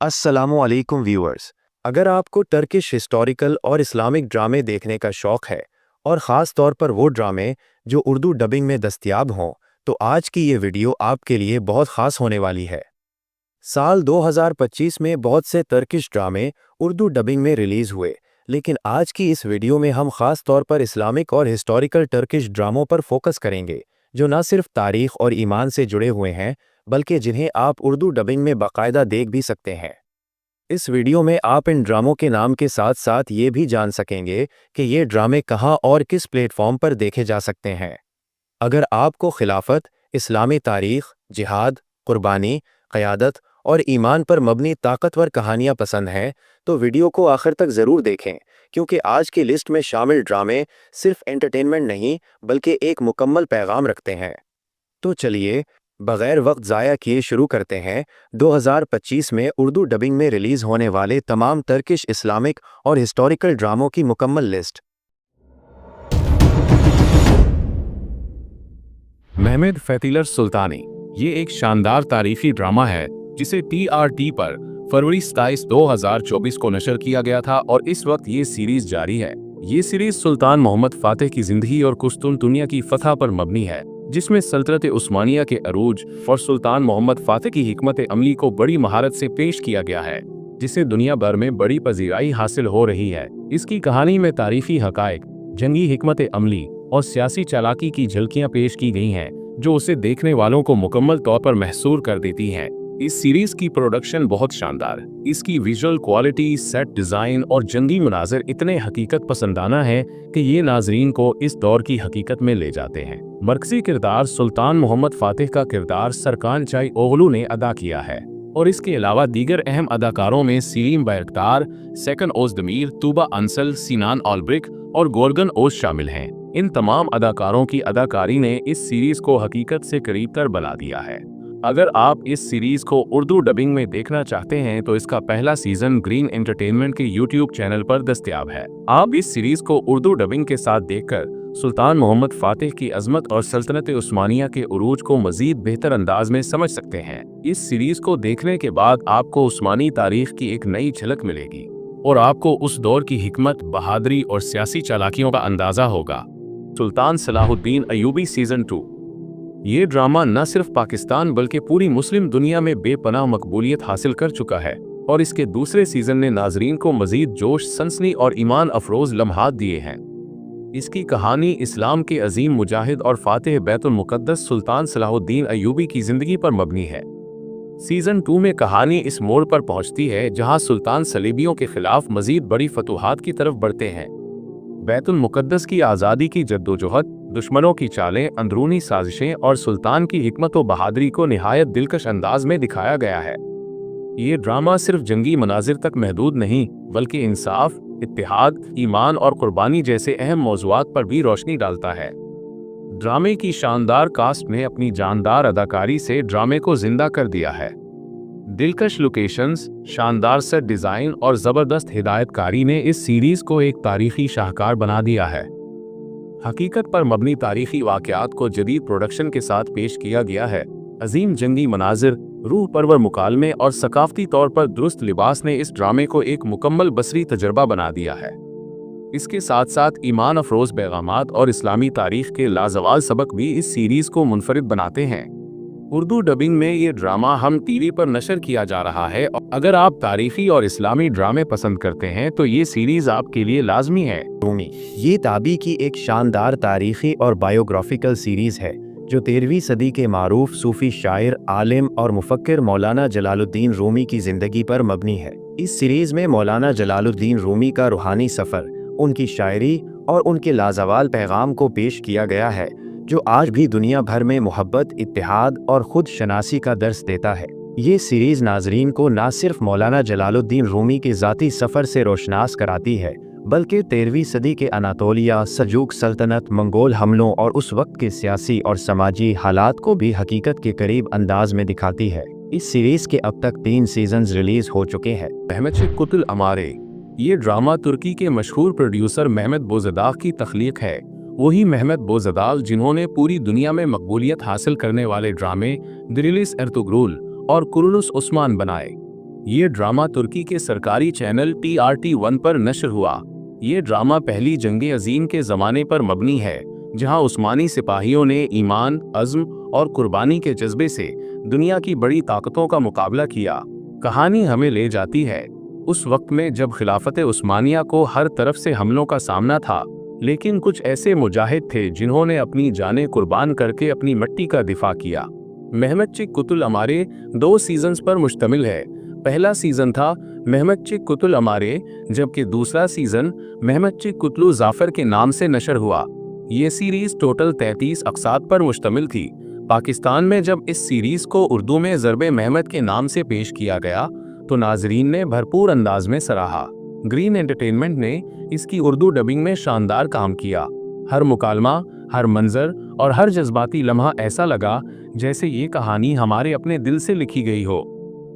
अस्सलामुअलैकुम व्यूअर्स। अगर आपको टर्किश हिस्टोरिकल और इस्लामिक ड्रामे देखने का शौक़ है और ख़ास तौर पर वो ड्रामे जो उर्दू डबिंग में दस्तयाब हों, तो आज की ये वीडियो आपके लिए बहुत ख़ास होने वाली है। साल 2025 में बहुत से टर्किश ड्रामे उर्दू डबिंग में रिलीज़ हुए, लेकिन आज की इस वीडियो में हम ख़ास तौर पर इस्लामिक और हिस्टोरिकल टर्किश ड्रामों पर फोकस करेंगे, जो न सिर्फ तारीख़ और ईमान से जुड़े हुए हैं, बल्कि जिन्हें आप उर्दू डबिंग में बाकायदा देख भी सकते हैं। इस वीडियो में आप इन ड्रामों के नाम के साथ साथ ये भी जान सकेंगे कि ये ड्रामे कहाँ और किस प्लेटफॉर्म पर देखे जा सकते हैं। अगर आपको खिलाफत, इस्लामी तारीख़, जिहाद, कुर्बानी, क़यादत और ईमान पर मबनी ताकतवर कहानियाँ पसंद हैं, तो वीडियो को आखिर तक ज़रूर देखें, क्योंकि आज की लिस्ट में शामिल ड्रामे सिर्फ एंटरटेनमेंट नहीं बल्कि एक मुकम्मल पैगाम रखते हैं। तो चलिए बग़ैर वक्त ज़ाया किए शुरू करते हैं 2025 में उर्दू डबिंग में रिलीज़ होने वाले तमाम टर्किश इस्लामिक और हिस्टोरिकल ड्रामों की मुकम्मल लिस्ट। मेहमेद फैतिलर सुल्तानी ये एक शानदार तारीखी ड्रामा है जिसे TRT पर फरवरी 27, 2024 को नशर किया गया था और इस वक्त ये सीरीज जारी है। ये सीरीज सुल्तान मोहम्मद फातिह की जिंदगी और कुस्तुनतुनिया की फतह पर मबनी है, जिसमें सल्तनत उस्मानिया के अरूज और सुल्तान मोहम्मद फातिह की हिकमत अमली को बड़ी महारत से पेश किया गया है, जिसे दुनिया भर में बड़ी पजीराई हासिल हो रही है। इसकी कहानी में तारीखी हकायक, जंगी हिकमत अमली और सियासी चालाकी की झलकियां पेश की गई हैं, जो उसे देखने वालों को मुकम्मल तौर पर महसूर कर देती हैं। इस सीरीज की प्रोडक्शन बहुत शानदार, इसकी विजुअल क्वालिटी, सेट डिज़ाइन और जंगी मनाज़िर इतने हकीकत पसंदाना हैं कि ये नाजरीन को इस दौर की हकीकत में ले जाते हैं। मरकज़ी किरदार सुल्तान मोहम्मद फातिह का किरदार सरकान चाई ओगलू ने अदा किया है और इसके अलावा दीगर अहम अदाकारों में सीरीम बैरक्तार, सेकन ओज़दमीर, तूबा अंसल, सीनान ऑलब्रिक और गोर्गन ओज शामिल हैं। इन तमाम अदाकारों की अदाकारी ने इस सीरीज को हकीकत से करीब तर बना दिया है। अगर आप इस सीरीज को उर्दू डबिंग में देखना चाहते हैं तो इसका पहला सीजन ग्रीन एंटरटेनमेंट के YouTube चैनल पर दस्तयाब है। आप इस सीरीज को उर्दू डबिंग के साथ देखकर सुल्तान मोहम्मद फातिह की अजमत और सल्तनत उस्मानिया के उरूज को मजीद बेहतर अंदाज में समझ सकते हैं। इस सीरीज को देखने के बाद आपको उस्मानी तारीख की एक नई झलक मिलेगी और आपको उस दौर की हिकमत, बहादुरी और सियासी चालाकियों का अंदाजा होगा। सुल्तान सलाहुद्दीन अयूबी सीजन 2 ये ड्रामा न सिर्फ पाकिस्तान बल्कि पूरी मुस्लिम दुनिया में बेपनाह मकबूलियत हासिल कर चुका है और इसके दूसरे सीजन ने नाजरीन को मजीद जोश, सनसनी और ईमान अफरोज लम्हात दिए हैं। इसकी कहानी इस्लाम के अजीम मुजाहिद और फातिह बैतुल मुक़द्दस सुल्तान सलाहुद्दीन अयूबी की जिंदगी पर मबनी है। सीजन 2 में कहानी इस मोड़ पर पहुंचती है जहां सुल्तान सलीबियों के खिलाफ मजीद बड़ी फतूहात की तरफ बढ़ते हैं। बैतुल मुक़द्दस की आज़ादी की जद्दोजहद, दुश्मनों की चालें, अंदरूनी साजिशें और सुल्तान की हिकमत व बहादुरी को निहायत दिलकश अंदाज में दिखाया गया है। ये ड्रामा सिर्फ जंगी मनाजिर तक महदूद नहीं बल्कि इंसाफ, इत्तेहाद, ईमान और कुर्बानी जैसे अहम मौज़ूआत पर भी रोशनी डालता है। ड्रामे की शानदार कास्ट ने अपनी जानदार अदाकारी से ड्रामे को जिंदा कर दिया है। दिलकश लोकेशंस, शानदार सेट डिज़ाइन और ज़बरदस्त हिदायतकारी ने इस सीरीज को एक तारीखी शाहकार बना दिया है। हकीकत पर मबनी तारीखी वाक़यात को जदीद प्रोडक्शन के साथ पेश किया गया है। अजीम जंगी मनाजिर, रूह परवर मुकालमे और सकाफती तौर पर दुरुस्त लिबास ने इस ड्रामे को एक मुकम्मल बसरी तजर्बा बना दिया है। इसके साथ साथ ईमान अफरोज पैगामात और इस्लामी तारीख के लाजवाब सबक भी इस सीरीज को मुनफरिद बनाते हैं। उर्दू डबिंग में ये ड्रामा हम टीवी पर नशर किया जा रहा है। अगर आप तारीखी और इस्लामी ड्रामे पसंद करते हैं तो ये सीरीज आपके लिए लाजमी है। रूमी ये ताबी की एक शानदार तारीखी और बायोग्राफिकल सीरीज है जो 13वीं सदी के मारूफ सूफी शायर, आलिम और मुफक्किर मौलाना जलालुद्दीन रूमी की ज़िंदगी पर मबनी है। इस सीरीज़ में मौलाना जलालुद्दीन रूमी का रूहानी सफ़र, उनकी शायरी और उनके लाजवाब पैगाम को पेश किया गया है, जो आज भी दुनिया भर में मोहब्बत, इत्तेहाद और खुद शनासी का दर्स देता है। ये सीरीज़ नाजरीन को न सिर्फ मौलाना जलालुद्दीन रूमी के ज़ाती सफ़र से रोशनास कराती है बल्कि 13वीं सदी के अनातोलिया, सल्जूक सल्तनत, मंगोल हमलों और उस वक्त के सियासी और समाजी हालात को भी हकीकत के करीब अंदाज में दिखाती है। इस सीरीज़ के अब तक 3 सीजन्स रिलीज़ हो चुके हैं। मेहमेद कुतुल अमारे ये ड्रामा तुर्की के मशहूर प्रोड्यूसर मेहमेद बोज़दाग की तख्लीक है। वही मेहमेद बोज़दाग जिन्होंने पूरी दुनिया में मकबूलियत हासिल करने वाले ड्रामे दिरिलिस एर्तुग्रुल और कुरुलुस उस्मान बनाए। ये ड्रामा तुर्की के सरकारी चैनल TRT1 पर नशर हुआ। ये ड्रामा पहली जंग अजीम के ज़माने पर मबनी है, जहां उस्मानी सिपाहियों ने ईमान, अज़्म और कुर्बानी के जज्बे से दुनिया की बड़ी ताकतों का मुकाबला किया। कहानी हमें ले जाती है उस वक्त में जब खिलाफत उस्मानिया को हर तरफ से हमलों का सामना था, लेकिन कुछ ऐसे मुजाहिद थे जिन्होंने अपनी जानें कुर्बान करके अपनी मिट्टी का दिफा किया। मेहमेतचीक कुतुल अमारे 2 सीजन्स पर मुश्तमिल है। पहला सीजन था मेहमेतचीक कुतुल अमारे, जबकि दूसरा सीजन मेहमेतचीक कुतलू जाफर के नाम से नशर हुआ। ये सीरीज टोटल 33 अक़सात पर मुश्तमिल थी। पाकिस्तान में जब इस सीरीज को उर्दू में ज़रबे मेहमत के नाम से पेश किया गया तो नाजरीन ने भरपूर अंदाज में सराहा। ग्रीन एंटरटेनमेंट ने इसकी उर्दू डबिंग में शानदार काम किया। हर मुकालमा, हर मंजर और हर जज्बाती लम्हा ऐसा लगा जैसे ये कहानी हमारे अपने दिल से लिखी गई हो।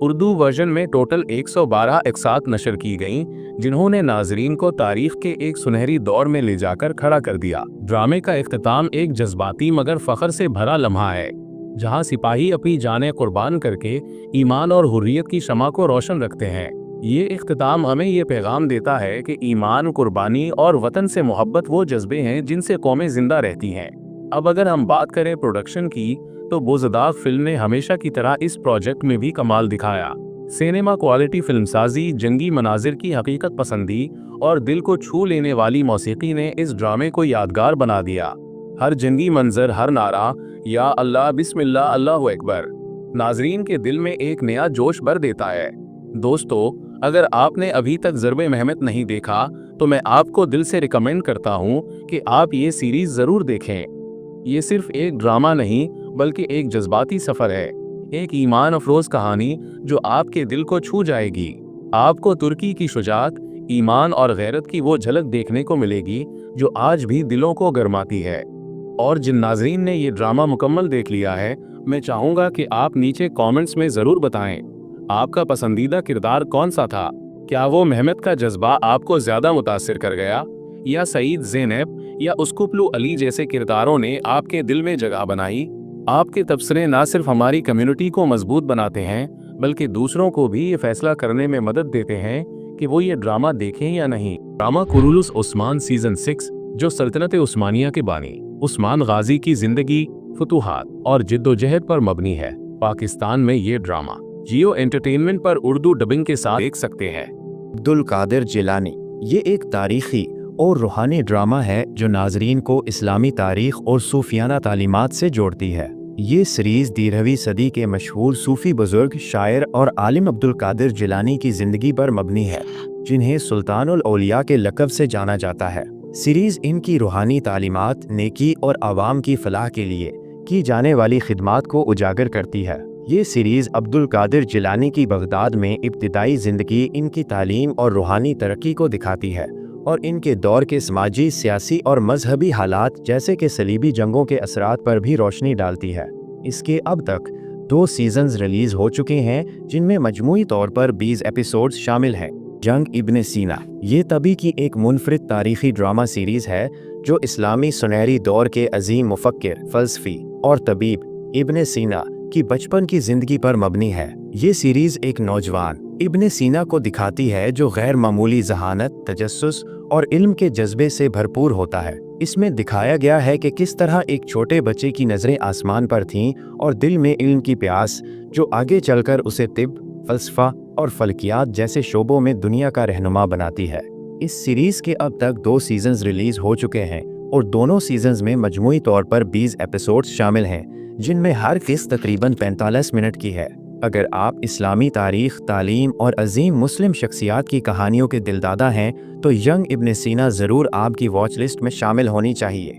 उर्दू वर्जन में टोटल 112 अक़सात नशर की गईं, जिन्होंने नाजरीन को तारीख के एक सुनहरी दौर में ले जाकर खड़ा कर दिया। ड्रामे का इख्तिताम एक जज्बाती मगर फ़ख्र से भरा लम्हा है, जहां सिपाही अपनी जानें कुर्बान करके ईमान और हुर्रियत की शमा को रोशन रखते हैं। ये इख्तिताम हमें ये पैगाम देता है कि ईमान, कुर्बानी और वतन से मोहब्बत वो जज्बे हैं जिनसे कौमें जिंदा रहती हैं। अब अगर हम बात करें प्रोडक्शन की, तो बोज़दाग फिल्म ने हमेशा की तरह इस प्रोजेक्ट में भी कमाल दिखाया। सिनेमा क्वालिटी फिल्मसाजी, जंगी मनाजिर की हकीकत पसंदी और दिल को छू लेने वाली मौसीकी ने इस ड्रामे को यादगार बना दिया। हर जंगी मंजर, हर नारा या अल्लाह, बिस्मिल्लाह, अल्लाहु अकबर नाजरीन के दिल में एक नया जोश भर देता है। दोस्तों, अगर आपने अभी तक ज़रबे मेहमत नहीं देखा तो मैं आपको दिल से रिकमेंड करता हूँ कि आप ये सीरीज़ ज़रूर देखें। ये सिर्फ एक ड्रामा नहीं बल्कि एक जज्बाती सफ़र है, एक ईमान अफरोज़ कहानी जो आपके दिल को छू जाएगी। आपको तुर्की की शुजाअत, ईमान और गैरत की वो झलक देखने को मिलेगी जो आज भी दिलों को गरमाती है। और जिन नाजरीन ने ये ड्रामा मुकम्मल देख लिया है, मैं चाहूँगा कि आप नीचे कमेंट्स में ज़रूर बताएं आपका पसंदीदा किरदार कौन सा था। क्या वो मेहमत का जज्बा आपको ज़्यादा मुतासिर कर गया, या सईद, ज़ैनब या उसकुप्लू अली जैसे किरदारों ने आपके दिल में जगह बनाई। आपके तबसरे ना सिर्फ हमारी कम्युनिटी को मजबूत बनाते हैं बल्कि दूसरों को भी ये फैसला करने में मदद देते हैं कि वो ये ड्रामा देखें या नहीं। ड्रामा कुरुलुस उस्मान सीजन 6, जो सल्तनत उस्मानिया के बानी उस्मान गाजी की जिंदगी, फतूहात और जिद्दोजहद पर मबनी है। पाकिस्तान में ये ड्रामा जियो एंटरटेनमेंट पर उर्दू डबिंग के साथ देख सकते हैं। अब्दुल कादिर जिलानी ये एक तारीखी और रूहानी ड्रामा है जो नाजरीन को इस्लामी तारीख और सूफियाना तालीमात से जोड़ती है। ये सीरीज़ 13वीं सदी के मशहूर सूफ़ी बुज़ुर्ग, शायर और आलिम अब्दुल कादिर जिलानी की ज़िंदगी पर मबनी है, जिन्हें सुल्तानुल औलिया के लक़ब से जाना जाता है। सीरीज़ इनकी रूहानी तालीमात, नेकी और आवाम की फ़लाह के लिए की जाने वाली खिदमात को उजागर करती है। ये सीरीज़ अब्दुल कादिर जिलानी की बगदाद में इब्तिदाई ज़िंदगी, इनकी तालीम और रूहानी तरक्की को दिखाती है और इनके दौर के समाजी, सियासी और मजहबी हालात जैसे कि सलीबी जंगों के असरात पर भी रोशनी डालती है। इसके अब तक 2 सीजन्स रिलीज़ हो चुके हैं, जिनमें मजमूई तौर पर 20 एपिसोड्स शामिल हैं। जंग इब्न सीना ये तभी की एक मुनफरिद तारीख़ी ड्रामा सीरीज़ है जो इस्लामी सुनहरी दौर के अजीम मुफक्किर, फ़लसफ़ी और तबीब इब्न सीना की बचपन की ज़िंदगी पर मबनी है। ये सीरीज़ एक नौजवान इब्न सीना को दिखाती है जो गैर मामूली ज़हानत, तजस्सुस और इल्म के जज्बे से भरपूर होता है। इसमें दिखाया गया है कि किस तरह एक छोटे बच्चे की नज़रें आसमान पर थीं और दिल में इल्म की प्यास, जो आगे चलकर उसे तिब, फ़लसफ़ा और फ़ल्कियात जैसे शोबों में दुनिया का रहनुमा बनाती है। इस सीरीज़ के अब तक 2 सीजन्स रिलीज़ हो चुके हैं और दोनों सीजन्स में मजमूई तौर पर 20 एपिसोड्स शामिल हैं, जिनमें हर किस्त तकरीबन 45 मिनट की है। अगर आप इस्लामी तारीख़, तालीम और अजीम मुस्लिम शख्सियात की कहानियों के दिलदादा हैं तो यंग इब्न सीना ज़रूर आपकी वॉच लिस्ट में शामिल होनी चाहिए।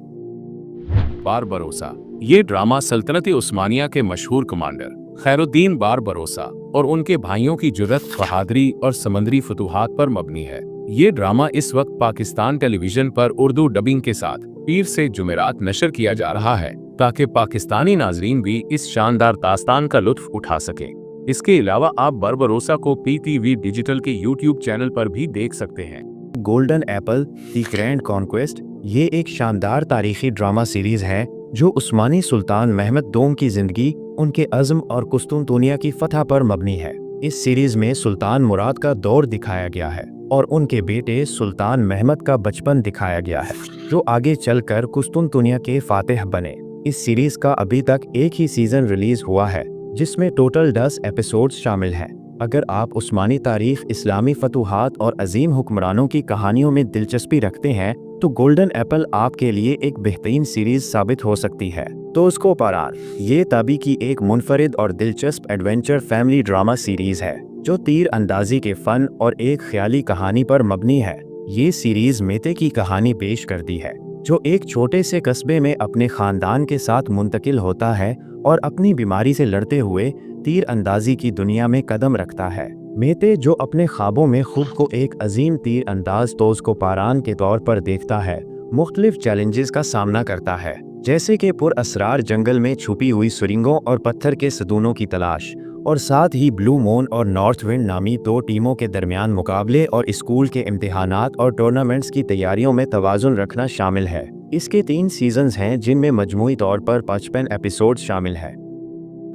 बारबरोसा ये ड्रामा सल्तनत उस्मानिया के मशहूर कमांडर खैरुद्दीन बारबरोसा और उनके भाइयों की जुर्रत, बहादुरी और समंदरी फतूहात पर मबनी है। ये ड्रामा इस वक्त पाकिस्तान टेलीविजन पर उर्दू डबिंग के साथ पीर से जुमेरात नशर किया जा रहा है, ताकि पाकिस्तानी नाजरीन भी इस शानदार दास्तान का लुत्फ उठा सकें। इसके अलावा आप बारबरोसा को PTV डिजिटल के YouTube चैनल पर भी देख सकते हैं। Golden Apple the grand conquest ये एक शानदार तारीखी ड्रामा सीरीज़ है जो उस्मानी सुल्तान महमद दोम की ज़िंदगी, उनके अज़्म और कुस्तुनतुनिया की फतह पर मबनी है। इस सीरीज में सुल्तान मुराद का दौर दिखाया गया है और उनके बेटे सुल्तान महमद का बचपन दिखाया गया है, जो आगे चलकर कुस्तुनतुनिया के फातिह बने। इस सीरीज का अभी तक एक ही सीजन रिलीज हुआ है, जिसमें टोटल 10 एपिसोड्स शामिल हैं। अगर आप उस्मानी तारीख, इस्लामी फतूहात और अजीम हुक्मरानों की कहानियों में दिलचस्पी रखते हैं तो गोल्डन एप्पल आपके लिए एक बेहतरीन सीरीज साबित हो सकती है। तो उसको पारान, ये ताबी की एक मुनफरिद और दिलचस्प एडवेंचर फैमिली ड्रामा सीरीज है जो तीर अंदाजी के फन और एक ख्याली कहानी पर मबनी है। ये सीरीज मेते की कहानी पेश करती है, जो एक छोटे से कस्बे में अपने खानदान के साथ मुंतकिल होता है और अपनी बीमारी से लड़ते हुए तीर अंदाजी की दुनिया में कदम रखता है। मेते, जो अपने ख्वाबों में खुद को एक अजीम तीर अंदाज तोज़ को पारान के तौर पर देखता है, मुख्तलिफ चैलेंजेस का सामना करता है, जैसे कि पुरअसरार जंगल में छुपी हुई सुरिंगों और पत्थर के सदूनों की तलाश, और साथ ही ब्लू मून और नॉर्थ विंड नामी 2 टीमों के दरमियान मुकाबले और स्कूल के इम्तिहानात और टूर्नामेंट्स की तैयारियों में तवाज़ुन रखना शामिल है। इसके 3 सीजन्स हैं, जिनमें मजमूई तौर पर 55 एपिसोड शामिल है।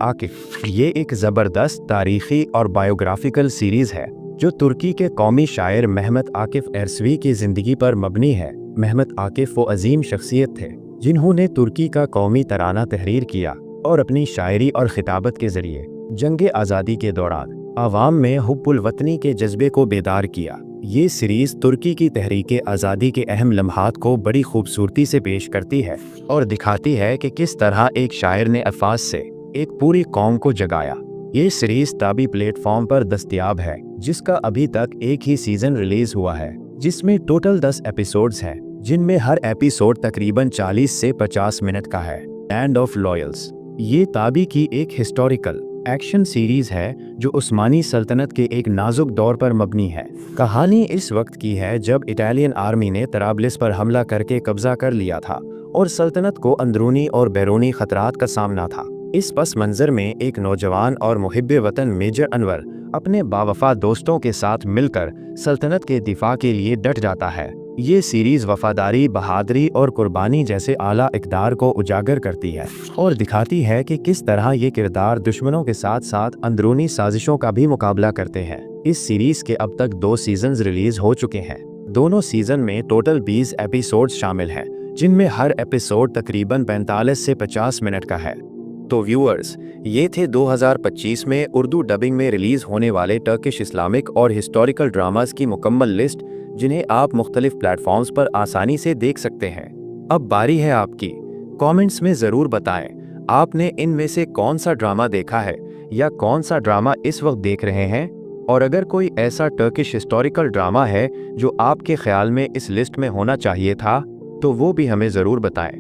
आकिफ, ये एक ज़बरदस्त तारीख़ी और बायोग्राफिकल सीरीज़ है जो तुर्की के कौमी शायर महमद आकिफ एरसवी की ज़िंदगी पर मबनी है। महमद आकिफ वो अजीम शख्सियत थे जिन्होंने तुर्की का कौमी तराना तहरीर किया और अपनी शायरी और खिताबत के ज़रिए जंग आज़ादी के दौरान आवाम में हुब्बुल वतनी के जज्बे को बेदार किया। ये सीरीज़ तुर्की की तहरीक आज़ादी के अहम लम्हात को बड़ी खूबसूरती से पेश करती है और दिखाती है कि किस तरह एक शायर ने अल्फाज से एक पूरी कौम को जगाया। ये सीरीज ताबी प्लेटफॉर्म पर दस्तयाब है, जिसका अभी तक एक ही सीजन रिलीज हुआ है, जिसमें टोटल 10 एपिसोड्स हैं, जिनमें हर एपिसोड तकरीबन 40 से 50 मिनट का है। एंड ऑफ लॉयल्स, ये ताबी की एक हिस्टोरिकल एक्शन सीरीज है जो उस्मानी सल्तनत के एक नाजुक दौर पर मबनी है। कहानी इस वक्त की है जब इटालियन आर्मी ने तराबलिस पर हमला करके कब्जा कर लिया था और सल्तनत को अंदरूनी और बैरूनी खतरात का सामना था। इस पस मंजर में एक नौजवान और मुहिब्बे वतन मेजर अनवर अपने बावफा दोस्तों के साथ मिलकर सल्तनत के दिफा के लिए डट जाता है। ये सीरीज़ वफादारी, बहादुरी और कुर्बानी जैसे आला इक़दार को उजागर करती है और दिखाती है कि किस तरह ये किरदार दुश्मनों के साथ साथ अंदरूनी साजिशों का भी मुकाबला करते हैं। इस सीरीज़ के अब तक 2 सीजन्स रिलीज़ हो चुके हैं। दोनों सीज़न में टोटल 20 एपिसोड्स शामिल हैं, जिनमें हर एपिसोड तकरीबन 45 से 50 मिनट का है। तो व्यूअर्स, ये थे 2025 में उर्दू डबिंग में रिलीज़ होने वाले टर्किश इस्लामिक और हिस्टोरिकल ड्रामास की मुकम्मल लिस्ट, जिन्हें आप मुख्तलिफ प्लेटफॉर्म्स पर आसानी से देख सकते हैं। अब बारी है आपकी। कमेंट्स में ज़रूर बताएं आपने इनमें से कौन सा ड्रामा देखा है या कौन सा ड्रामा इस वक्त देख रहे हैं, और अगर कोई ऐसा टर्किश हिस्टोरिकल ड्रामा है जो आपके ख्याल में इस लिस्ट में होना चाहिए था, तो वो भी हमें ज़रूर बताएं।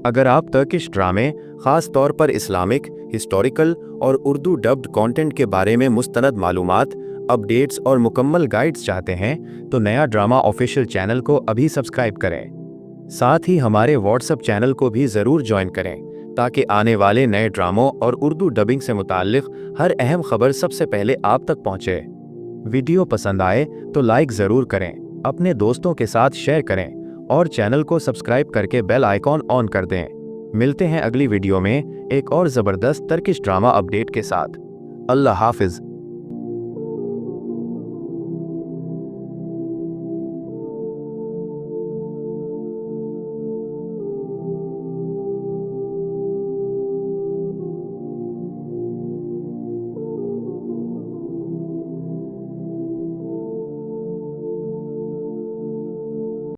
अगर आप टर्किश ड्रामे, ख़ास तौर पर इस्लामिक, हिस्टोरिकल और उर्दू डब्ड कंटेंट के बारे में मुस्तनद मालूमात, अपडेट्स और मुकम्मल गाइड्स चाहते हैं, तो नया ड्रामा ऑफिशियल चैनल को अभी सब्सक्राइब करें। साथ ही हमारे व्हाट्सएप चैनल को भी ज़रूर ज्वाइन करें, ताकि आने वाले नए ड्रामों और उर्दू डबिंग से मुताल्लिक़ हर अहम खबर सबसे पहले आप तक पहुँचे। वीडियो पसंद आए तो लाइक ज़रूर करें, अपने दोस्तों के साथ शेयर करें और चैनल को सब्सक्राइब करके बेल आइकॉन ऑन कर दें। मिलते हैं अगली वीडियो में एक और ज़बरदस्त टर्किश ड्रामा अपडेट के साथ। अल्लाह हाफिज़।